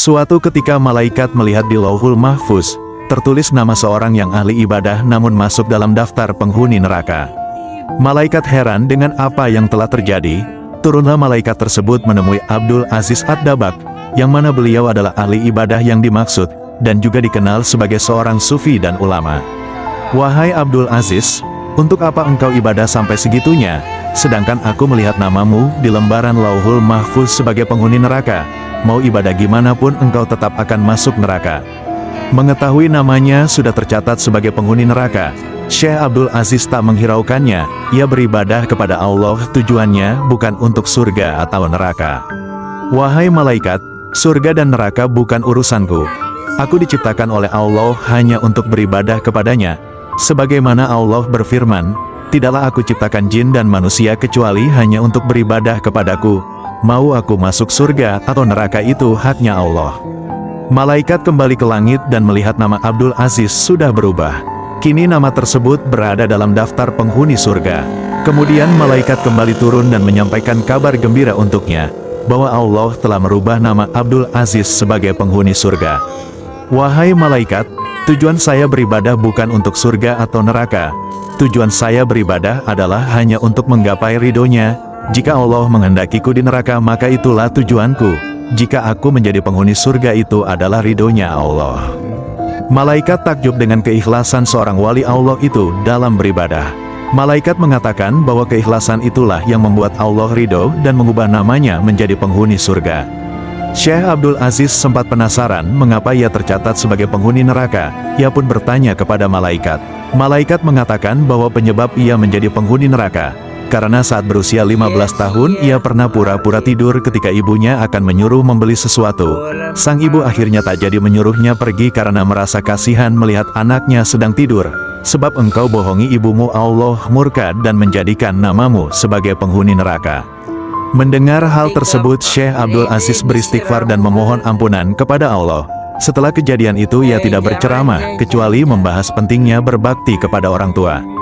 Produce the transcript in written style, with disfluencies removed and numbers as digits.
Suatu ketika malaikat melihat di Lauhul Mahfuz, tertulis nama seorang yang ahli ibadah namun masuk dalam daftar penghuni neraka. Malaikat heran dengan apa yang telah terjadi. Turunlah malaikat tersebut menemui Abdul Aziz Ad-Dabbagh, yang mana beliau adalah ahli ibadah yang dimaksud, dan juga dikenal sebagai seorang sufi dan ulama. Wahai Abdul Aziz, untuk apa engkau ibadah sampai segitunya, sedangkan aku melihat namamu di lembaran Lauhul Mahfuz sebagai penghuni neraka? Mau ibadah gimana pun engkau tetap akan masuk neraka. Mengetahui namanya sudah tercatat sebagai penghuni neraka, Syekh Abdul Aziz tak menghiraukannya. Ia beribadah kepada Allah, tujuannya bukan untuk surga atau neraka. Wahai malaikat, surga dan neraka bukan urusanku. Aku diciptakan oleh Allah hanya untuk beribadah kepadanya. Sebagaimana Allah berfirman, tidaklah aku ciptakan jin dan manusia kecuali hanya untuk beribadah kepadaku. Mau aku masuk surga atau neraka itu haknya Allah. Malaikat kembali ke langit dan melihat nama Abdul Aziz sudah berubah. Kini nama tersebut berada dalam daftar penghuni surga. Kemudian malaikat kembali turun dan menyampaikan kabar gembira untuknya, bahwa Allah telah merubah nama Abdul Aziz sebagai penghuni surga. Wahai malaikat, tujuan saya beribadah bukan untuk surga atau neraka. Tujuan saya beribadah adalah hanya untuk menggapai ridhonya. Jika Allah menghendakiku di neraka, maka itulah tujuanku. Jika aku menjadi penghuni surga, itu adalah ridhonya Allah. Malaikat takjub dengan keikhlasan seorang wali Allah itu dalam beribadah. Malaikat mengatakan bahwa keikhlasan itulah yang membuat Allah ridho dan mengubah namanya menjadi penghuni surga. Syekh Abdul Aziz sempat penasaran mengapa ia tercatat sebagai penghuni neraka. Ia pun bertanya kepada malaikat. Malaikat mengatakan bahwa penyebab ia menjadi penghuni neraka karena saat berusia 15 tahun, ia pernah pura-pura tidur ketika ibunya akan menyuruh membeli sesuatu. Sang ibu akhirnya tak jadi menyuruhnya pergi karena merasa kasihan melihat anaknya sedang tidur. Sebab engkau bohongi ibumu, Allah murka dan menjadikan namamu sebagai penghuni neraka. Mendengar hal tersebut, Syekh Abdul Aziz beristighfar dan memohon ampunan kepada Allah. Setelah kejadian itu ia tidak berceramah, kecuali membahas pentingnya berbakti kepada orang tua.